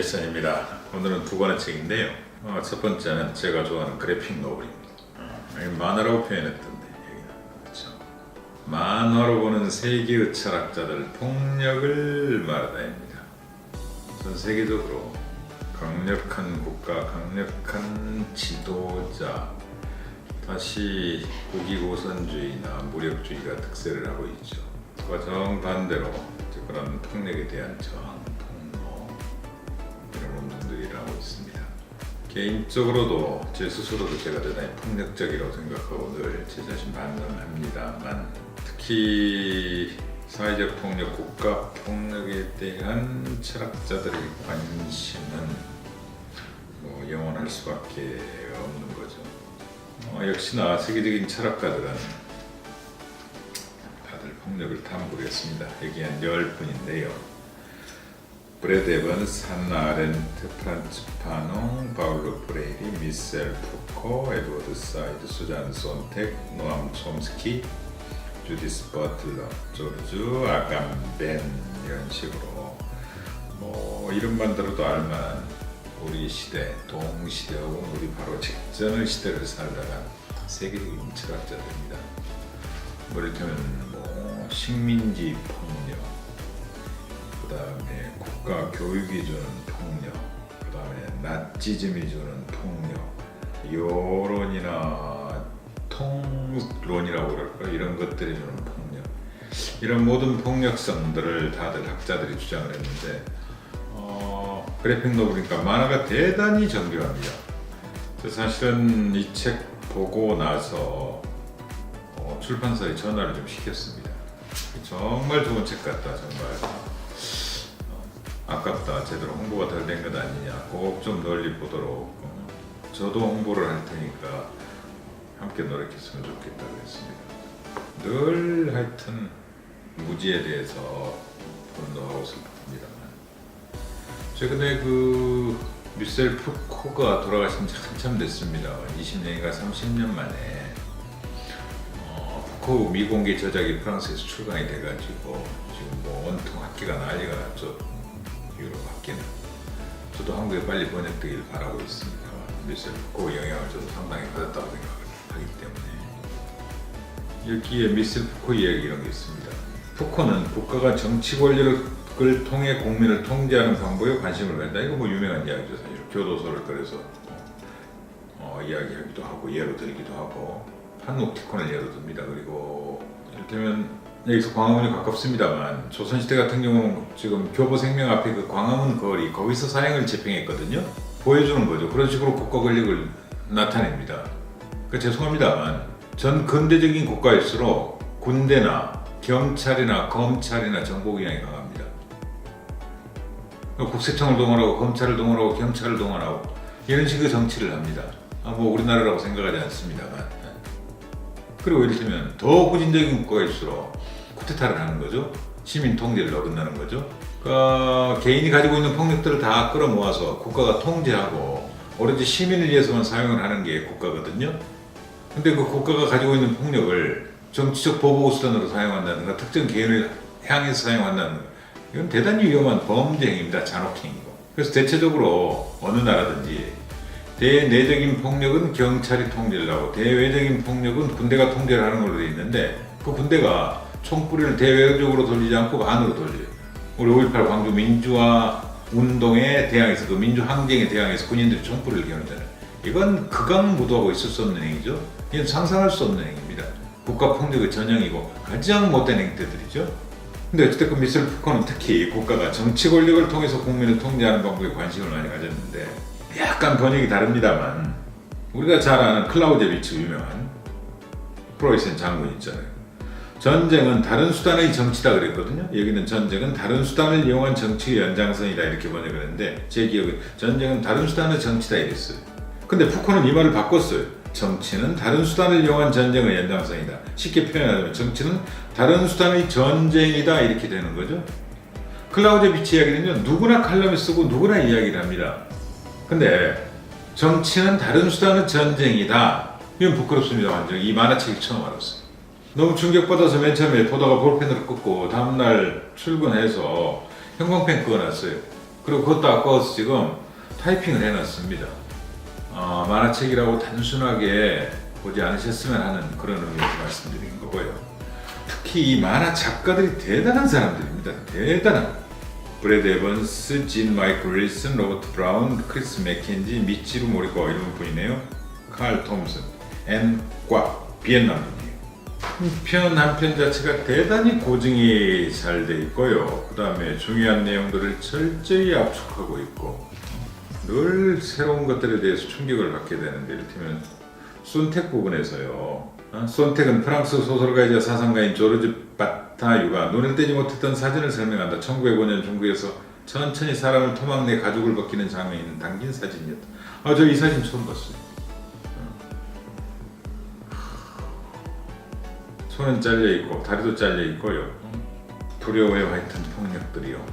제슨입니다. 오늘은 두 권의 책인데요. 첫 번째는 제가 좋아하는 그래픽 노블입니다. 만화라고 표현했던데 여기는 그렇죠. 만화로 보는 세계의 철학자들 폭력을 말하다입니다. 전 세계적으로 강력한 국가, 강력한 지도자, 다시 국위고선주의나 무력주의가 특세를 하고 있죠. 그와 정반대로 그런 폭력에 대한 저항, 폭로 이런 운동들이 일어나고 있습니다. 개인적으로도 제 스스로도 제가 대단히 폭력적이라고 생각하고 늘 제 자신 반성합니다만 특히 사회적 폭력, 국가 폭력에 대한 철학자들의 관심은 영원할 수밖에 없는 거죠. 역시나 세계적인 철학가들은 다들 폭력을 탐구를 했습니다. 여기 한 10분인데요. 브래드 에번스, 한나 아렌트, 프란츠 파농, 파울로 프레이리, 미셀 푸코, 에드워드 사이드, 수잔 손텍, 노암 촘스키, 주디스 버틀러, 조르주 아감벤 이런 식으로 이름만 들어도 알만한 우리 시대, 동시대 혹은 우리 바로 직전의 시대를 살다가 세계적인 철학자들입니다. 이를테면 식민지 폭력, 그 다음에 국가 교육이 주는 폭력, 그 다음에 나치즘이 주는 폭력, 여론이나 통론이라고 그럴까 이런 것들이 주는 폭력, 이런 모든 폭력성들을 다들 학자들이 주장을 했는데 그래픽 노블이니까 만화가 대단히 정교합니다. 사실은 이 책 보고 나서 출판사에 전화를 좀 시켰습니다. 정말 좋은 책 같다, 정말 아깝다, 제대로 홍보가 덜 된 것 아니냐, 꼭 좀 널리 보도록 저도 홍보를 할 테니까 함께 노력했으면 좋겠다고 했습니다. 늘 하여튼 무지에 대해서 분노하고 슬픕니다만 최근에 미셀 푸코가 돌아가신 지 한참 됐습니다. 20년인가 30년 만에 푸코 미공개 저작이 프랑스에서 출간이 돼가지고 지금 온통 학기가 난리가 났죠. 유럽 학기는. 저도 한국에 빨리 번역되길 바라고 있습니다. 미셀 푸코 영향을 저도 상당히 받았다고 생각하기 때문에 여기에 미셀 푸코 이야기 이런 게 있습니다. 푸코는 국가가 정치 권력을 통해 국민을 통제하는 방법에 관심을 갖는다. 이거 유명한 이야기죠. 사실 교도소를 그래서 이야기하기도 하고 예로 들기도 하고 판녹티콘을 예로 듭니다. 그리고 이를테면 여기서 광화문이 가깝습니다만 조선시대 같은 경우는 지금 교보생명 앞에 그 광화문 거리 거기서 사형을 집행했거든요. 보여주는 거죠. 그런 식으로 국가 권력을 나타냅니다. 죄송합니다만 전 근대적인 국가일수록 군대나 경찰이나 검찰이나 정보기관이 강합니다. 국세청을 동원하고 검찰을 동원하고 경찰을 동원하고 이런 식의 정치를 합니다. 우리나라라고 생각하지 않습니다만. 그리고 이를테면 더 후진적인 국가일수록 쿠데타를 하는 거죠. 시민 통제를 어긋나는 거죠. 그러니까 개인이 가지고 있는 폭력들을 다 끌어모아서 국가가 통제하고 오로지 시민을 위해서만 사용을 하는 게 국가거든요. 근데 그 국가가 가지고 있는 폭력을 정치적 보복수단으로 사용한다든가 특정 개인을 향해서 사용한다는 거, 이건 대단히 위험한 범죄 행위입니다. 잔혹행위고. 그래서 대체적으로 어느 나라든지 대내적인 폭력은 경찰이 통제를 하고 대외적인 폭력은 군대가 통제를 하는 걸로 되어 있는데 그 군대가 총뿌리를 대외적으로 돌리지 않고 안으로 돌려요. 우리 5.18 광주 민주화 운동에 대항해서 그 민주항쟁에 대항해서 군인들이 총뿌리를 겨누잖아요. 이건 극악무도하고 있을 수 없는 행위죠. 이건 상상할 수 없는 행위입니다. 국가폭력의 전형이고 가장 못된 행태들이죠. 근데 어쨌든 미셀 푸코는 특히 국가가 정치 권력을 통해서 국민을 통제하는 방법에 관심을 많이 가졌는데 약간 번역이 다릅니다만 우리가 잘 아는 클라우제비츠 유명한 프로이센 장군 있잖아요. 전쟁은 다른 수단의 정치다 그랬거든요. 여기는 전쟁은 다른 수단을 이용한 정치의 연장선이다 이렇게 번역을 했는데 제 기억에 전쟁은 다른 수단의 정치다 이랬어요. 근데 푸코는 이 말을 바꿨어요. 정치는 다른 수단을 이용한 전쟁의 연장선이다. 쉽게 표현하자면 정치는 다른 수단의 전쟁이다 이렇게 되는 거죠. 클라우제비치 이야기는요. 누구나 칼럼을 쓰고 누구나 이야기를 합니다. 근데 정치는 다른 수단의 전쟁이다. 이건 부끄럽습니다. 완전히 이 만화책이 처음 알았어요. 너무 충격받아서 맨 처음에 보다가 볼펜으로 끊고 다음날 출근해서 형광펜 그어놨어요. 그리고 그것도 아까워서 지금 타이핑을 해놨습니다. 만화책이라고 단순하게 보지 않으셨으면 하는 그런 의미에서 말씀드린 거고요. 특히 이 만화 작가들이 대단한 사람들입니다. 대단한. 브래드 에번스, 진 마이클 윌슨, 로버트 브라운, 크리스 맥켄지, 미치루 모리코 이런 분이네요. 칼 톰슨, 앤 꽉, 비엔남 분이에요. 한 편 자체가 대단히 고증이 잘 돼 있고요. 그 다음에 중요한 내용들을 철저히 압축하고 있고 늘 새로운 것들에 대해서 충격을 받게 되는데, 이를테면 손텍 부분에서요. 손텍은 프랑스 소설가이자 사상가인 조르주 바타유가 눈을 떼지 못했던 사진을 설명한다. 1905년 중국에서 천천히 사람을 토막 내 가죽을 벗기는 장면이 담긴 사진이었다. 저 이 사진 처음 봤어요. 손은 잘려있고 다리도 잘려있고요. 두려워해 화이트한 폭력들이요.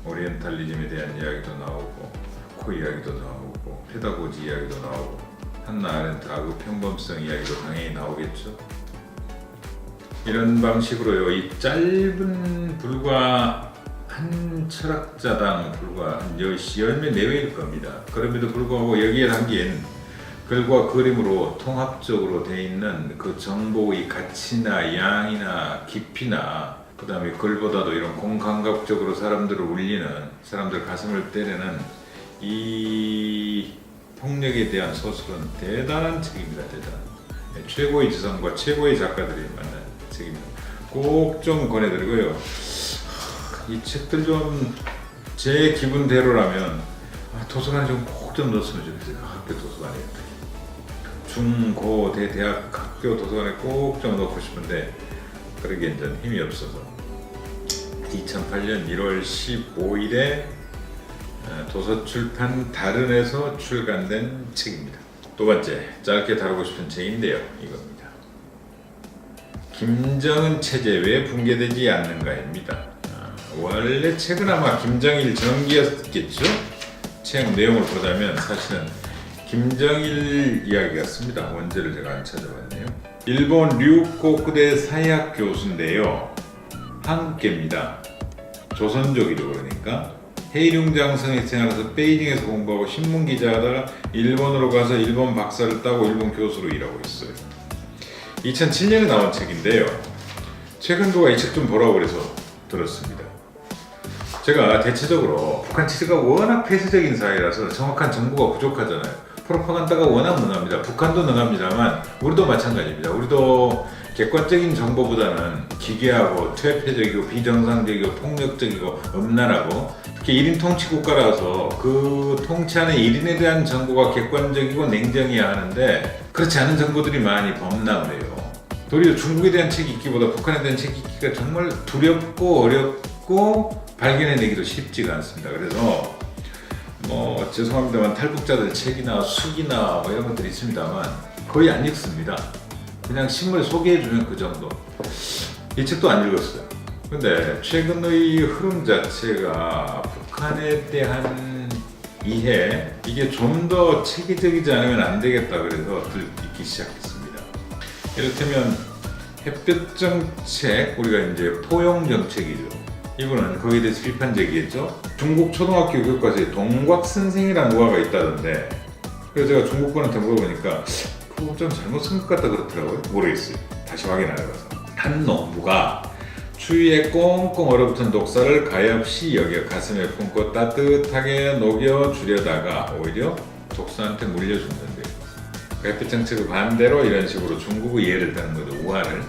오리엔탈리즘에 대한 이야기도 나오고 코 이야기도 나오고 페다고지 이야기도 나오고 한나 아렌트 악의 평범성 이야기도 당연히 나오겠죠. 이런 방식으로요, 이 짧은 불과 한 철학자당 불과 한 10매 내외일 겁니다. 그럼에도 불구하고 여기에 담긴 글과 그림으로 통합적으로 되어 있는 그 정보의 가치나 양이나 깊이나, 그 다음에 글보다도 이런 공감각적으로 사람들을 울리는, 사람들 가슴을 때리는 이 폭력에 대한 소설은 대단한 책입니다. 대단한. 최고의 지성과 최고의 작가들이 만난 책입니다. 꼭 좀 권해드리고요. 이 책들 좀 제 기분대로라면 도서관에 좀 꼭 좀 넣었으면 좋겠어요. 학교 도서관에. 중, 고, 대, 대학 학교 도서관에 꼭 좀 넣고 싶은데 그러기엔 전 힘이 없어서 2008년 1월 15일에 도서출판 다른에서 출간된 책입니다. 두 번째, 짧게 다루고 싶은 책인데요. 이겁니다. 김정은 체제 왜 붕괴되지 않는가입니다. 원래 책은 아마 김정일 전기였겠죠? 책 내용을 보자면 사실은 김정일 이야기 같습니다. 원제를 제가 안 찾아봤네요. 일본 류코쿠대 사회학 교수인데요. 한국계입니다. 조선족이죠. 그러니까 헤이룽장성에 태어나서 베이징에서 공부하고 신문기자하다가 일본으로 가서 일본 박사를 따고 일본 교수로 일하고 있어요. 2007년에 나온 책인데요. 최근 누가 이 책 좀 보라고 그래서 들었습니다. 제가 대체적으로 북한 체제가 워낙 폐쇄적인 사회라서 정확한 정보가 부족하잖아요. 프로파간다가 워낙 능합니다. 북한도 능합니다만 우리도 마찬가지입니다. 우리도 객관적인 정보보다는 기괴하고 퇴폐적이고 비정상적이고 폭력적이고 음란하고, 특히 1인 통치 국가라서 그 통치하는 1인에 대한 정보가 객관적이고 냉정해야 하는데 그렇지 않은 정보들이 많이 범람을 해요. 도리어 중국에 대한 책 읽기보다 북한에 대한 책 읽기가 정말 두렵고 어렵고 발견해내기도 쉽지가 않습니다. 그래서 죄송합니다만 탈북자들 책이나 수기나 이런 것들이 있습니다만 거의 안 읽습니다. 그냥 신문에 소개해주면 그 정도. 이 책도 안 읽었어요. 근데 최근의 흐름 자체가 북한에 대한 이해, 이게 좀 더 체계적이지 않으면 안 되겠다 그래서 읽기 시작했습니다. 이를테면 햇볕 정책, 우리가 이제 포용 정책이죠. 이분은 거기에 대해서 비판적이겠죠. 중국 초등학교 교과서에 동곽선생이라는 우화가 있다던데, 그래서 제가 중국분한테 물어보니까 그거 좀 잘못 쓴 것 같다 그렇더라고요. 모르겠어요. 다시 확인 안 해봐서. 한 농부가 추위에 꽁꽁 얼어붙은 독사를 가엾이 여겨 가슴에 품고 따뜻하게 녹여주려다가 오히려 독사한테 물려준다는데요. 햇볕 정책의 반대로 이런 식으로 중국의 예를 드는 거죠. 우화를.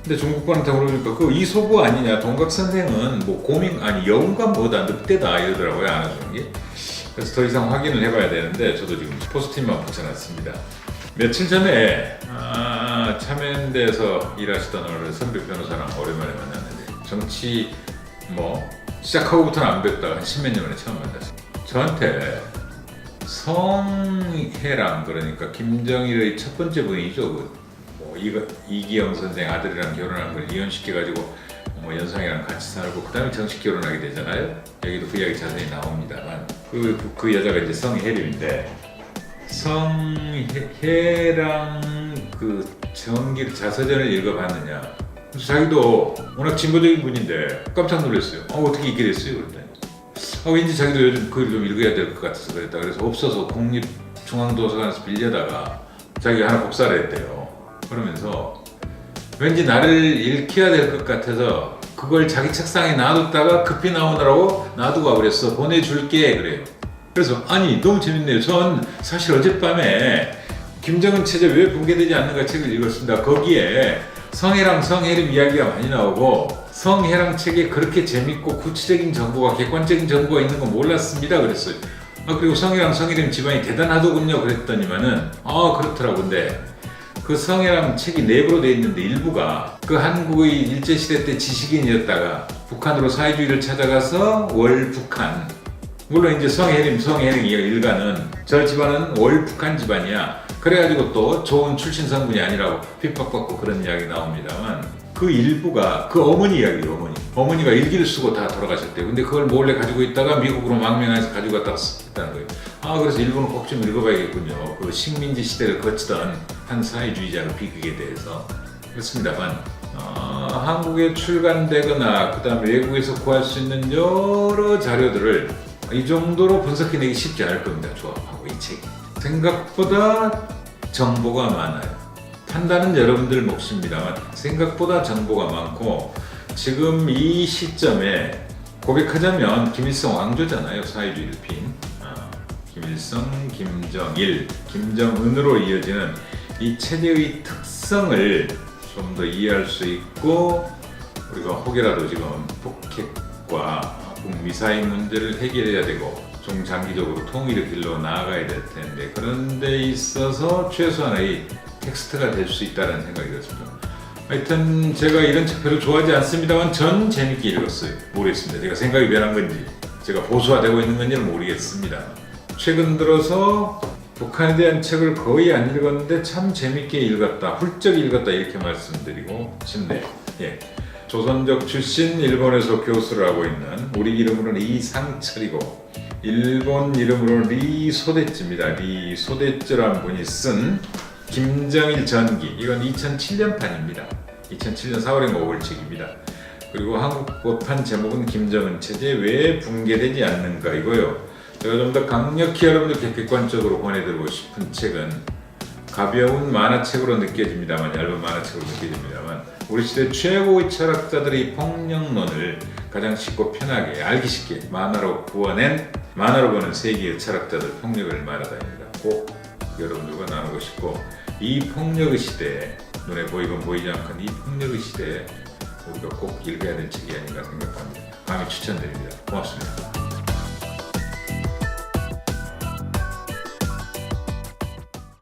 근데 중국분한테 물어보니까 그 이소부 아니냐, 동각선생은 뭐 여운과 뭐다 늑대다 이러더라고요. 알아주는 게. 그래서 더 이상 확인을 해봐야 되는데 저도 지금 포스트잇만 붙여놨습니다. 며칠 전에 참여연대에서 일하시던 어느 선배 변호사랑 오랜만에 만났는데, 정치 시작하고부터는 안 뵀다가 한 10몇 년 만에 처음 만났어요. 저한테 성혜랑, 그러니까 김정일의 첫 번째 부인이죠. 이기영 선생 아들이랑 결혼한 걸 이혼시켜가지고 연상이랑 같이 살고 그 다음에 정식 결혼하게 되잖아요. 여기도 그 이야기 자세히 나옵니다만 그 여자가 이제 성혜림인데, 성혜랑 그 정길 자서전을 읽어봤느냐. 그래서 자기도 워낙 진보적인 분인데 깜짝 놀랐어요. 어떻게 읽게 됐어요? 그랬더니 왠지 자기도 요즘 그걸 좀 읽어야 될 것 같아서 그랬다. 그래서 없어서 국립중앙도서관에서 빌려다가 자기가 하나 복사를 했대요. 그러면서 왠지 나를 읽혀야 될 것 같아서 그걸 자기 책상에 놔뒀다가 급히 나오느라고 놔두고 와버렸어. 보내줄게 그래요. 그래서 아니 너무 재밌네요. 전 사실 어젯밤에 김정은 체제 왜 붕괴되지 않는가 책을 읽었습니다. 거기에 성해랑 성해림 이야기가 많이 나오고 성해랑 책에 그렇게 재밌고 구체적인 정보가 객관적인 정보가 있는 건 몰랐습니다 그랬어요. 그리고 성해랑 성해림 집안이 대단하더군요 그랬더니만은 그렇더라고. 근데 그 성해랑 책이 내부로 돼 있는데 일부가 그 한국의 일제시대 때 지식인이었다가 북한으로 사회주의를 찾아가서 월북한, 물론 이제 성해림 일가는 저 집안은 월북한 집안이야. 그래가지고 또 좋은 출신 성분이 아니라고 핍박받고 그런 이야기 나옵니다만 그 일부가 그 어머니 이야기예요. 어머니가 일기를 쓰고 다 돌아가셨대요. 근데 그걸 몰래 가지고 있다가 미국으로 망명해서 가지고 갔다 왔다는 거예요. 그래서 일본은 꼭 좀 읽어봐야겠군요. 그 식민지 시대를 거치던 한 사회주의자의 비극에 대해서. 그렇습니다만 한국에 출간되거나 그 다음에 외국에서 구할 수 있는 여러 자료들을 이 정도로 분석해내기 쉽지 않을 겁니다. 조합하고 이 책이 생각보다 정보가 많아요. 판단은 여러분들 몫입니다만 생각보다 정보가 많고, 지금 이 시점에 고백하자면 김일성 왕조잖아요. 사회주의를 핀 김일성, 김정일, 김정은으로 이어지는 이 체제의 특성을 좀 더 이해할 수 있고, 우리가 혹여라도 지금 북핵과 북미사일 문제를 해결해야 되고 중장기적으로 통일의 길로 나아가야 될 텐데, 그런 데 있어서 최소한의 텍스트가 될 수 있다는 생각이 들었습니다. 하여튼 제가 이런 책 별로 좋아하지 않습니다만 전 재밌게 읽었어요. 모르겠습니다. 제가 생각이 변한 건지 제가 보수화되고 있는 건지는 모르겠습니다. 최근 들어서 북한에 대한 책을 거의 안 읽었는데 참 재밌게 읽었다, 훌쩍 읽었다 이렇게 말씀드리고 싶네요. 조선족 출신, 일본에서 교수를 하고 있는, 우리 이름으로는 이상철이고 일본 이름으로는 리소대츠입니다. 리소대츠라는 분이 쓴 김정일 전기, 이건 2007년 판입니다. 2007년 4월에 5월 책입니다. 그리고 한국어판 제목은 김정은 체제 왜 붕괴되지 않는가 이고요. 제가 좀 더 강력히 여러분들께 객관적으로 권해드리고 싶은 책은 가벼운 만화책으로 느껴집니다만, 얇은 만화책으로 느껴집니다만, 우리 시대 최고의 철학자들의 폭력론을 가장 쉽고 편하게 알기 쉽게 만화로 구워낸, 만화로 보는 세계의 철학자들 폭력을 말하다입니다. 꼭 여러분들과 나누고 싶고, 이 폭력의 시대에, 눈에 보이건 보이지 않건 이 폭력의 시대에 우리가 꼭 읽어야 될 책이 아닌가 생각합니다. 강히 추천드립니다. 고맙습니다.